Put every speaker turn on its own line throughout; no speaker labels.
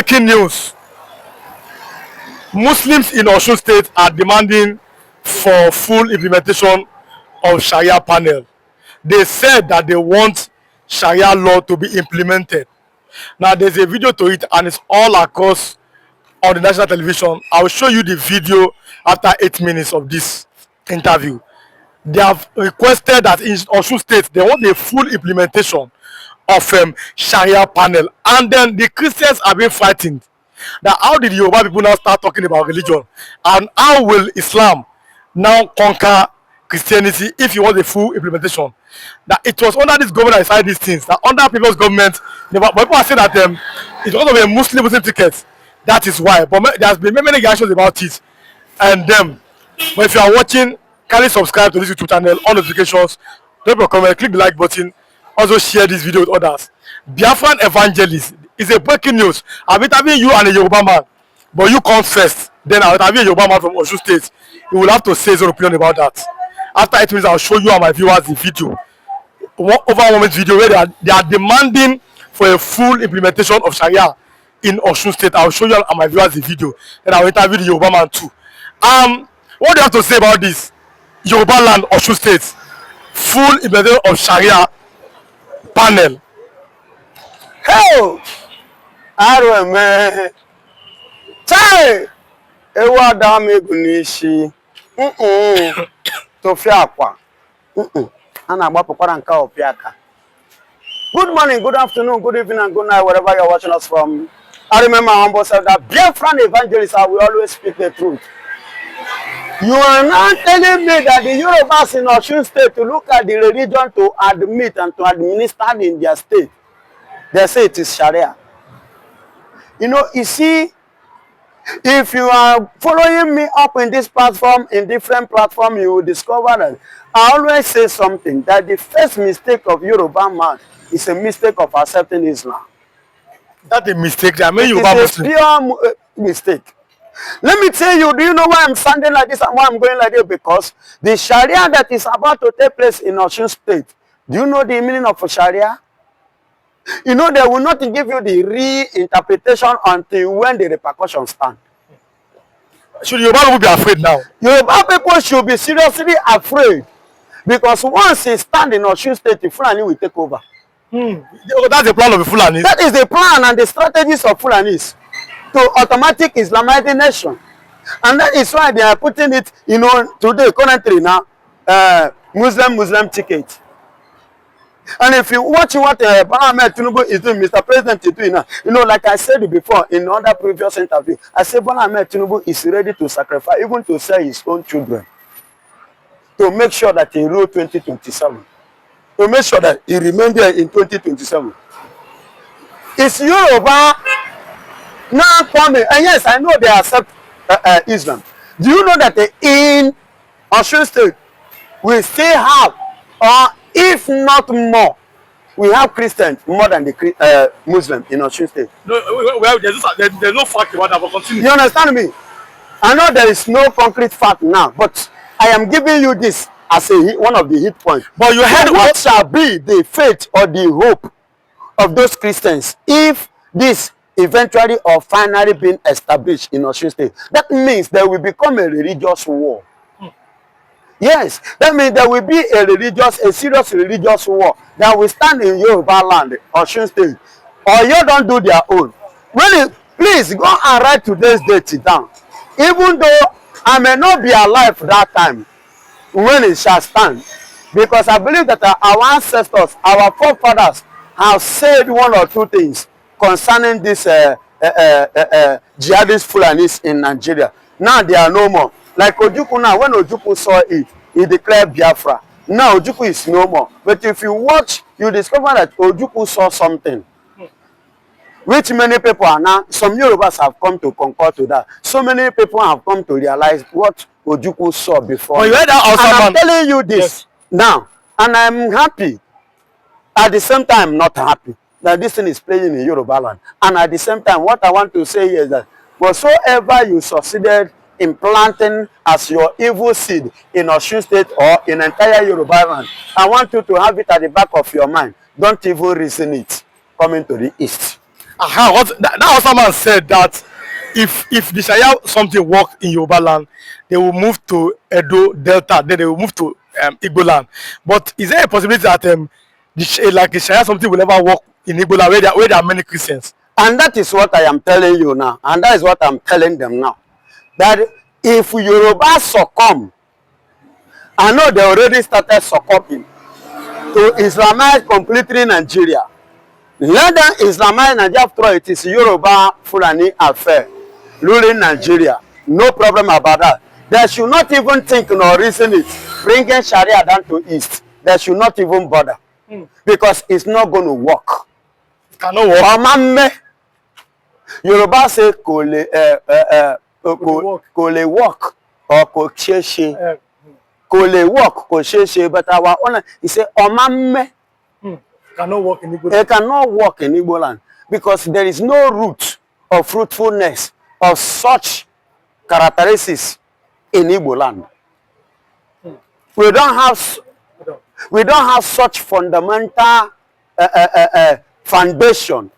breaking news. Muslims in Osun State are demanding for full implementation of Sharia panel. They said that they want Sharia law to be implemented. Now there's a video to it and it's all across on the national television. I will show you the video after 8 minutes of this interview. They have requested that in Osun State they want a full implementation of Sharia panel, and then the Christians have been frightened that how did Yoruba people now start talking about religion, and how will Islam now conquer Christianity if you want a full implementation? That it was under this government that decided these things, that under previous government, but people are saying that it was a Muslim ticket. That is why. But there has been many reactions about it, and but if you are watching, kindly subscribe to this YouTube channel, on notifications, drop your comment, click the like button, also share this video with others. Biafran evangelist is a breaking news. I'm interviewing you and a Yoruba man, but you come first. Then I'll interview a Yoruba man from Osun State. You will have to say his own opinion about that. After 8 minutes, I'll show you and my viewers the video. Over 1 minute video where they are demanding for a full implementation of Sharia in Osun State. I'll show you and my viewers the video. Then I'll interview the Yoruba man too. What do you have to say about this? Yoruba land, Osun State, full implementation of Sharia panel.
Hey, man. Chai, ewa dame gunishi. Tofia kwa. Ana agbapo kwara nka opiaka. Good morning, good afternoon, good evening, and good night, wherever you're watching us from. I remember my humble self that Biafran evangelists will always speak the truth. You are not telling me that the Yorubas in Osun State to look at the religion to admit and to administer in their state. They say it is Sharia. You know, you see, if you are following me up in this platform, in different platforms, you will discover that I always say something, that the first mistake of Yoruba man is a mistake of accepting Islam.
That's a mistake. I mean, Yoruba
Muslim. It's a pure mistake. Let me tell you, do you know why I'm standing like this and why I'm going like this? Because the Sharia that is about to take place in Osun State, do you know the meaning of Sharia? You know, they will not give you the reinterpretation until when the repercussions stand.
Should Yoruba people be afraid now?
Yoruba people should be seriously afraid. Because once they stand in Osun State, the Fulani will take over.
That's the plan of the Fulanis.
That is the plan and the strategies of Fulanis to automatic Islamize the nation. And that is why they are putting it, you know, today, currently now, Muslim ticket. And if you watch what Bola Tinubu is doing, Mr. President is doing now, you know, like I said before in other previous interview, I said Bola Tinubu is ready to sacrifice, even to sell his own children, to make sure that he rule 2027. To make sure that he remains there in 2027. It's Yoruba now coming, and yes, I know they accept Islam. Do you know that in Osun State, we still have, or if not more, we have Christians more than the Muslims in Osun State?
No, well, there's no fact about that, but continue.
You understand me? I know there is no concrete fact now, but I am giving you this as one of the hit points. But you heard what shall be the fate or the hope of those Christians if this eventually or finally been established in Osun State? That means there will become a religious war. Yes, that means there will be a serious religious war that will stand in Yoruba land, Osun State. Or you don't do their own. Really, please go and write today's date down. Even though I may not be alive that time when it shall stand, because I believe that our ancestors, our forefathers have said one or two things concerning this jihadist Fulanis in Nigeria. Now they are no more. Like Ojukwu now, when Ojukwu saw it, he declared Biafra. Now Ojukwu is no more. But if you watch, you discover that Ojukwu saw something, which many people are now, some Yorubas have come to concur to that. So many people have come to realize what Ojukwu saw before.
You heard that also,
and I'm telling you this now, and I'm happy. At the same time, not happy that this thing is playing in Yoruba land. And at the same time, what I want to say here is that whatsoever you succeeded in planting as your evil seed in Osun State or in entire Yoruba land, I want you to have it at the back of your mind. Don't even reason it coming to the east.
What that also man said that if the Sharia something work in Yoruba land, they will move to Edo Delta, then they will move to Igbo land. But is there a possibility that like the Sharia something will ever work in Igbo land where there are many Christians?
And that is what I am telling you now, and that is what I'm telling them now. That if Yoruba succumb, I know they already started succumbing to Islamize completely Nigeria. Let them Islamize Nigeria after it is Yoruba Fulani affair ruling Nigeria. No problem about that. They should not even think nor reason it. Bringing Sharia down to East. They should not even bother. Because it's not going to work.
It cannot work.
Yoruba say kò lè work or kò ṣeé ṣe. Kò lè work, kò ṣeé ṣe. But our owner, he say omame.
Cannot work in Igbo land.
It cannot work in Igbo land because there is no root of fruitfulness of such characteristics in Igbo land. We don't have such fundamental foundation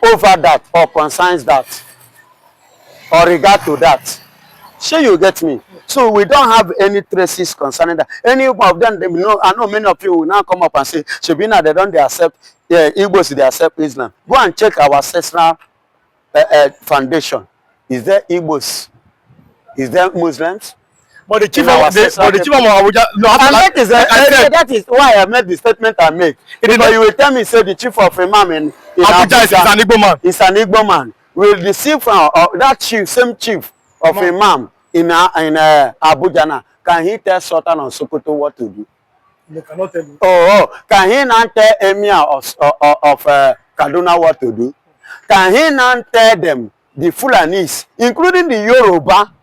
over that or concerns that or regard to that. Sure, you get me? So we don't have any traces concerning that. Any of them, they know, I know many of you will now come up and say, Shabina, they don't accept, Igbos, they accept Islam. Go and check our ancestral foundation. Is there Igbos? Is there Muslims?
But the chief of Abuja, no,
that is why I made the statement I make. Because you will tell me, say the chief of Imam in
Abuja is an Igbo man.
Is an Igbo man. Will deceive that chief, same chief of Imam in Abuja now. Can he tell Sultan on Sokoto what to do?
They cannot tell you.
Can he not tell Emir of Kaduna what to do? Can he not tell them, the Fulanis, including the Yoruba,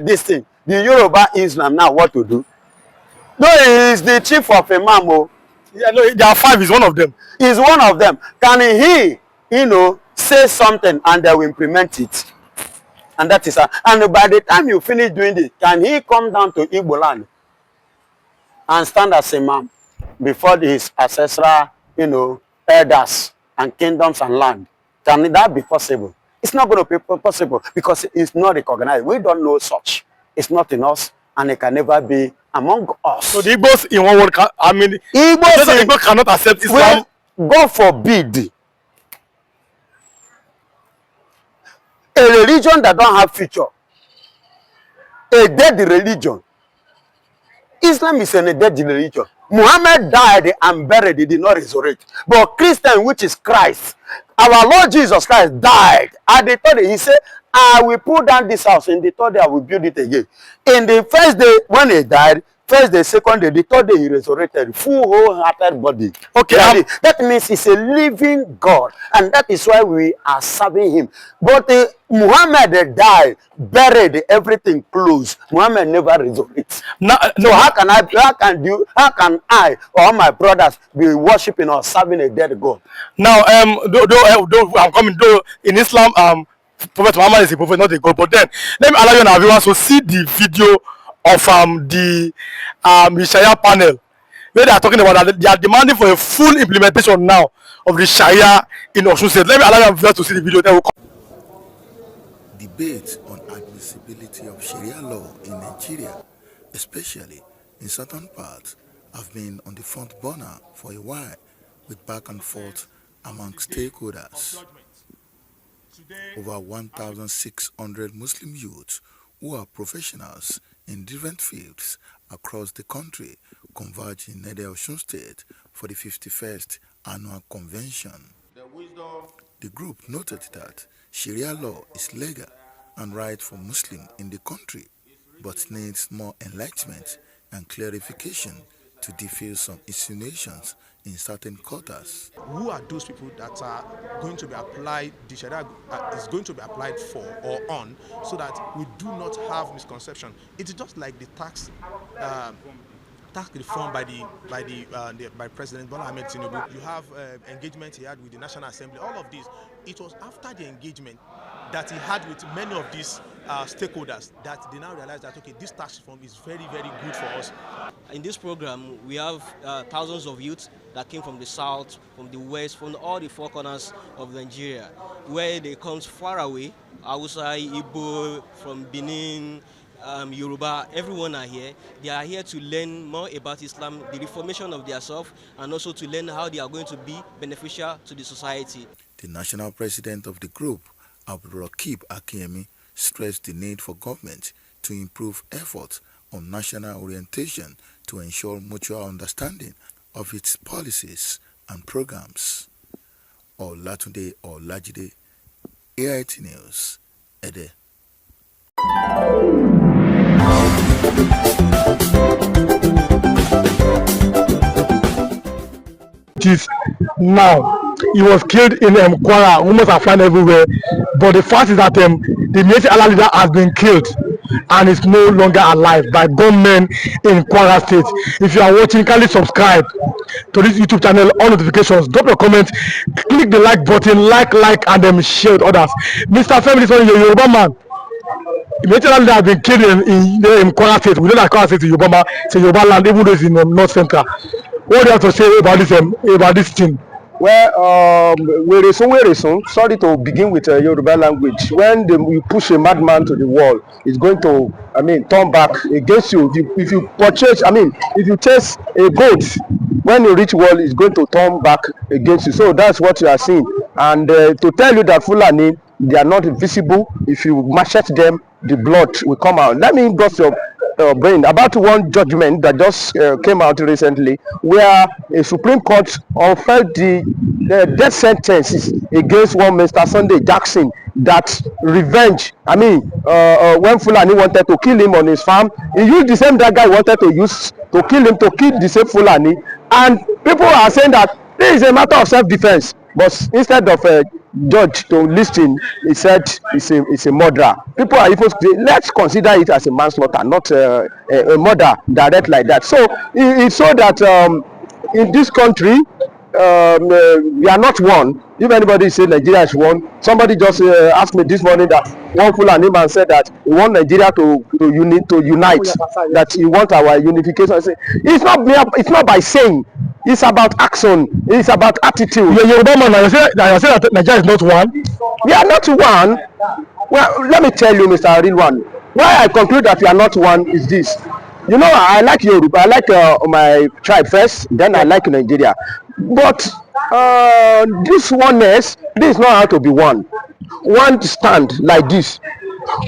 this thing, the Yoruba Islam now what to do? No, he is the chief of Imam.
Yeah, no, there are 5, he's one of them.
He's one of them. Can he, say something and they will implement it? And that is and by the time you finish doing it, can he come down to Igbo land and stand as Imam before his ancestral, elders and kingdoms and land? Can that be possible? It's not going to be possible because it's not recognized. We don't know such. It's not in us, and it can never be among us.
So the Igbos in one word, Igbo cannot accept Islam.
Well, God forbid. A religion that don't have future, a dead religion. Islam is a dead religion. Muhammad died and buried, he did not resurrect. But Christian, which is Christ, our Lord Jesus Christ died. At the third day, he said, I will pull down this house. In the third day, I will build it again. In the first day, when he died, first day, second day, the third day, he resurrected. Full, wholehearted body. Okay. That means he's a living God. And that is why we are serving him. But Muhammad died, buried, everything closed. Muhammad never resurrected. So how can I or my brothers be worshiping or serving a dead God?
Now, I'm coming, in Islam, Prophet Muhammad is a prophet, not a God. But then, let me allow you and everyone to see the video of the Sharia panel, where they are talking about that they are demanding for a full implementation now of the Sharia in OSUN State. Let me allow you to see the video. Then we'll
Debate on admissibility of Sharia law in Nigeria, especially in certain parts, have been on the front burner for a while, with back and forth among stakeholders. Over 1,600 Muslim youths who are professionals in different fields across the country converge in OSUN State for the 51st Annual Convention. The group noted that Sharia law is legal and right for Muslims in the country, but needs more enlightenment and clarification to defeat some insinuations in certain quarters.
Who are those people that are going to be applied, the Sharia is going to be applied for or on, so that we do not have misconception? It is just like the tax reform by President Bola Ahmed Tinubu. You have engagement he had with the National Assembly. All of this, it was after the engagement that he had with many of these stakeholders that they now realize that, okay, this tax reform is very, very good for us.
In this program, we have thousands of youths that came from the south, from the west, from all the four corners of Nigeria, where they come far away. Hausa, Igbo, from Benin, Yoruba, everyone are here. They are here to learn more about Islam, the reformation of their self, and also to learn how they are going to be beneficial to the society.
The national president of the group, Abdulrakib Akiemi, stressed the need for government to improve efforts on national orientation to ensure mutual understanding of its policies and programs. Olatunde Olajide, AIT News, Ede.
Now, he was killed in Kwara. Rumors are flying everywhere, but the fact is that the military Allah leader has been killed and is no longer alive by gunmen in Kwara State. If you are watching, kindly subscribe to this YouTube channel, all notifications, drop your comment, click the like button, like, and then share with others. Mr. Femi, this one is a Yoruba man. The military leader has been killed in Kwara State. We know that Kwara State is Yoruba, it's a Yoruba land, even though it's in North Central. What do you have to say about this thing?
Well, sorry to begin with Yoruba language. When you push a madman to the wall, it's going to, turn back against you. If you purchase, if you chase a goat, when you reach wall, it's going to turn back against you. So that's what you are seeing. And to tell you that Fulani, they are not visible. If you machete them, the blood will come out. Let me bust your brain about one judgment that just came out recently, where a Supreme Court upheld the death sentences against one Mr. Sunday Jackson. That revenge, when Fulani wanted to kill him on his farm, he used the same that guy wanted to use to kill him, to kill the same Fulani. And people are saying that this is a matter of self-defense, but instead of judge to listen, he said it's a murderer. People are even saying, let's consider it as a manslaughter, not a murder direct like that. So it's so that in this country we are not one. If anybody say Nigeria is one, somebody just asked me this morning that one Fulani man said that he want Nigeria to unite, that he want our unification. I say, it's not by saying, it's about action, it's about attitude.
You're Yoruba man, you say that Nigeria is not one.
We are not one. Well, let me tell you, Mr. Arilwan, why I conclude that we are not one is this. You know, I like Yoruba, I like my tribe first, then I like Nigeria. But this oneness, this is not how to be one. One stand like this.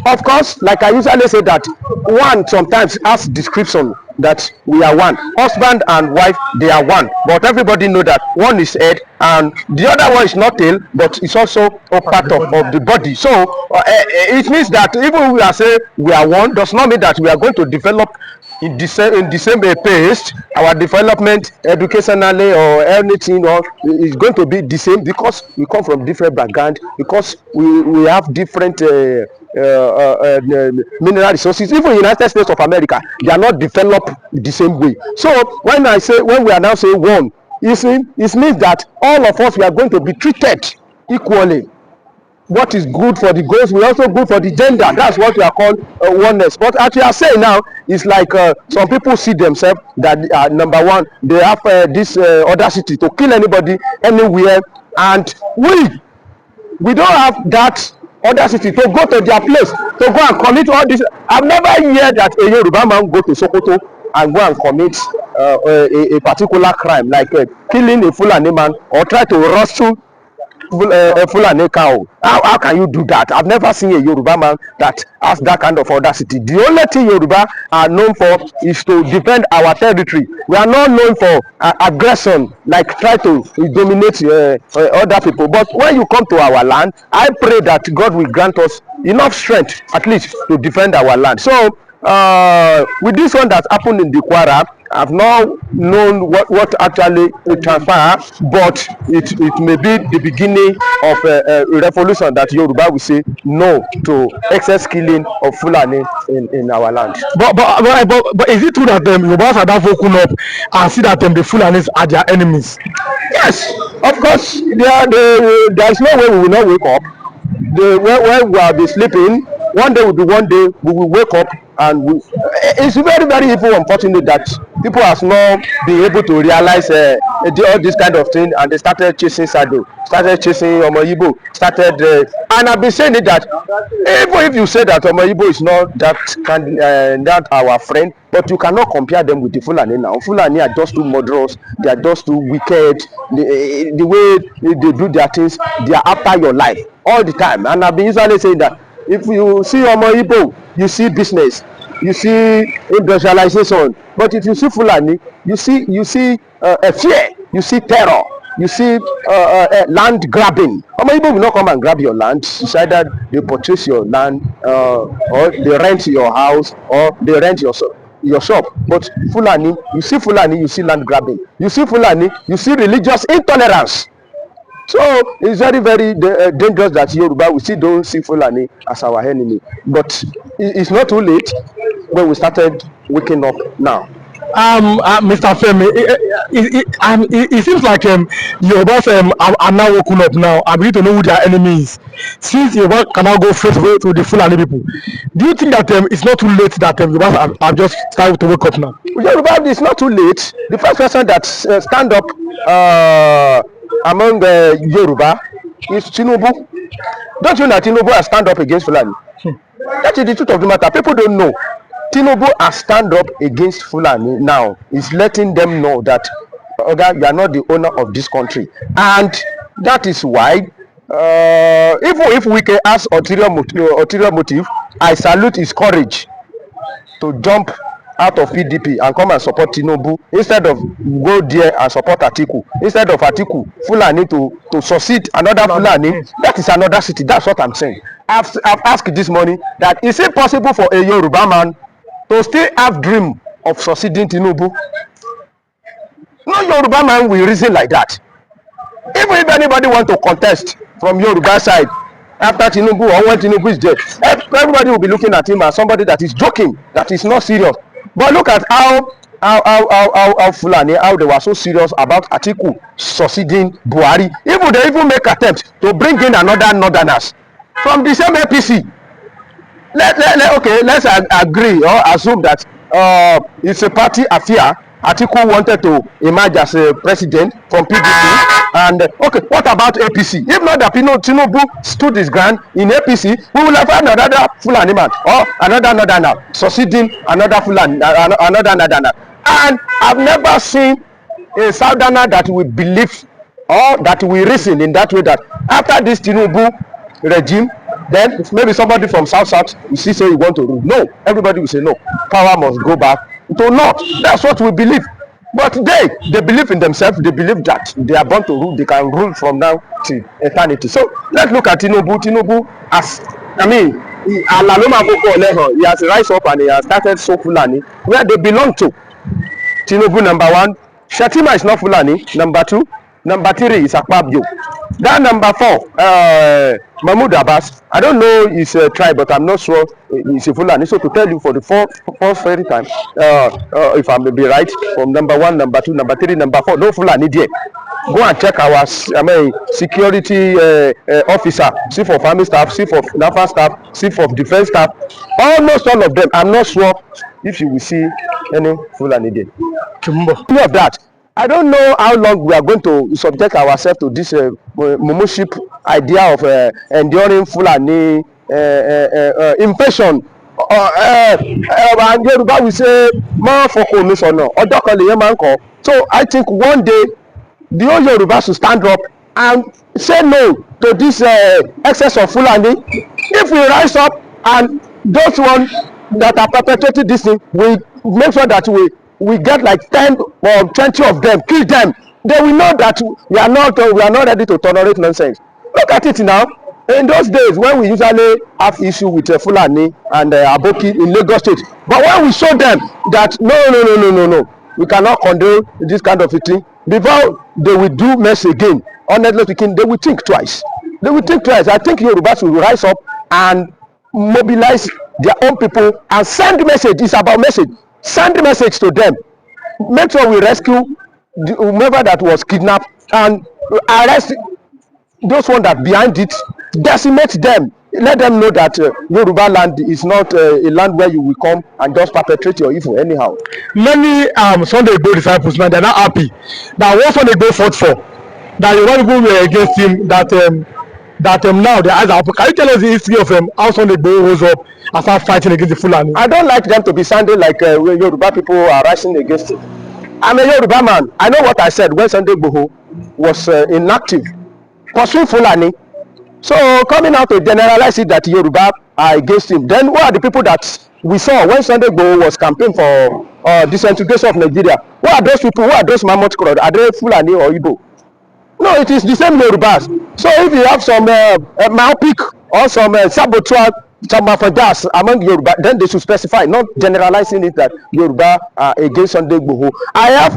Of course, like I usually say that one sometimes has description that we are one. Husband and wife, they are one. But everybody know that one is head and the other one is not tail, but it's also a part of the body. So it means that even we are saying we are one, does not mean that we are going to develop in the same pace. Our development educationally or anything is going to be the same, because we come from different background, because we have different mineral resources. Even United States of America, they are not developed the same way. So when we are now saying one, it means that all of us, we are going to be treated equally. What is good for the girls will also good for the gender. That's what we are called oneness. But as we are saying now, it's like some people see themselves that number one, they have this audacity to kill anybody anywhere, and we don't have that audacity to go to their place to go and commit all this. I've never heard that a Yoruba man go to Sokoto and go and commit a particular crime, like killing a Fulani man or try to rustle a Fulani cow. How can you do that? I've never seen a Yoruba man that has that kind of audacity. The only thing Yoruba are known for is to defend our territory. We are not known for aggression, like try to dominate other people. But when you come to our land, I pray that God will grant us enough strength, at least, to defend our land. So with this one that happened in the Kwara, I've not known what actually will transpire, but it may be the beginning of a revolution that Yoruba will say no to excess killing of Fulani in our land.
But is it true that Yorubas are that woken up and see that the Fulanis are their enemies?
Yes, of course. There is no way we will not wake up. When we will be sleeping, one day will be one day we will wake up, and it's very, very evil, unfortunate that
people has not been able to realize all this kind of thing, and they started chasing Sado, started chasing Omo Igbo, started and I've been saying it that even if you say that Omo Igbo is not that our friend, but you cannot compare them with the Fulani now. Fulani are just too murderous, they are just too wicked, the way they do their things, they are after your life all the time. And I've been usually saying that if you see Omo Igbo, you see business, you see industrialization, but if you see Fulani, you see a fear, you see terror, you see land grabbing. Omo Igbo will not come and grab your land. It's either they purchase your land, or they rent your house, or they rent your shop. But Fulani, you see land grabbing. You see Fulani, you see religious intolerance. So it's very, very dangerous that Yoruba, we still don't see Fulani as our enemy. But it's not too late when we started waking up now.
Mr. Femi, it seems like Yoruba are now woken up now and begin to know who their enemy is. Since Yoruba cannot go straight away to the Fulani people, do you think that it's not too late that Yoruba have just started to wake up now?
Yoruba, it's not too late. The first person that stand up among Yoruba is Tinubu. Don't you know Tinubu has stand up against Fulani? That is the truth of the matter. People don't know. Tinubu has stand up against Fulani now. He's letting them know that you are not the owner of this country, and that is why even if we can ask ulterior motive, I salute his courage to jump out of PDP and come and support Tinubu instead of go there and support Atiku. Instead of Atiku, Fulani to succeed another Fulani. That is another city. That's what I'm saying. I've asked this morning that is it possible for a Yoruba man to still have dream of succeeding Tinubu? No Yoruba man will reason like that. Even if anybody want to contest from Yoruba side after Tinubu or when Tinubu is dead, everybody will be looking at him as somebody that is joking, that is not serious. But look at how Fulani, how they were so serious about Atiku succeeding Buhari. Even they even make attempt to bring in another northerners from the same APC. Let's agree or assume that it's a party affair. Atiku wanted to emerge as a president from PDP, and what about APC? If not that Tinubu stood his ground in APC, we will have another Fulani man or another northerner succeeding another Fulani, another northerner. And I've never seen a southerner that will believe or that will reason in that way that after this Tinubu regime, then maybe somebody from south will see say you want to rule. No, everybody will say no. Power must go back to north. That's what we believe. But they believe in themselves. They believe that they are born to rule. They can rule from now to eternity. So let's look at Tinubu. Tinubu he has rise up and he has started so Fulani where they belong to. Tinubu number 1. Shatima is not Fulani. Number 2. Number 3 is Akpabio. That number 4, Mahmoud Abbas, I don't know his tribe, but I'm not sure he's a Fulani. So to tell you for the fourth very time, if I may be right, from number 1, number 2, number 3, number 4, no Fulani there. Go and check our security officer, chief of army staff, chief of naval staff, chief of defense staff, almost all of them. I'm not sure if you will see any Fulani there. Any of that. I don't know how long we are going to subject ourselves to this momoship idea of enduring Fulani invasion. And Yoruba will say, so I think one day the whole Yoruba should stand up and say no to this excess of Fulani. If we rise up and those ones that are perpetrating this thing, we make sure that we get like 10 or 20 of them, kill them. They will know that we are not ready to tolerate nonsense. Look at it now. In those days when we usually have issue with Fulani and Aboki in Lagos State, but when we show them that no, we cannot condone this kind of a thing, before they will do mess again, honestly speaking, they will think twice. I think Yorubas will rise up and mobilize their own people and send message. It's about message. Send the message to them. Make sure we rescue whomever that was kidnapped and arrest those ones that behind it, decimate them, let them know that Yoruba land is not a land where you will come and just perpetrate your evil anyhow.
Many Sunday Igboho disciples now they're not happy that what Sunday Igboho fought for, that the one people were against him, that now their eyes are open. Can you tell us the history of how Sunday Igboho rose up and started fighting against the Fulani?
I don't like them to be sounding like Yoruba people are rising against it. I'm a Yoruba man. I know what I said when Sunday Igboho was inactive, pursuing Fulani. So coming out to generalize it that Yoruba are against him, then who are the people that we saw when Sunday Igboho was campaigning for disintegration of Nigeria? Who are those people? Who are those mammoth crowd? Are they Fulani or Igbo? No, it is the same Yorubas. So if you have some myopic or some saboteur, some mafajas among Yoruba, then they should specify, not generalizing it that Yoruba are against Sunday Igboho. I have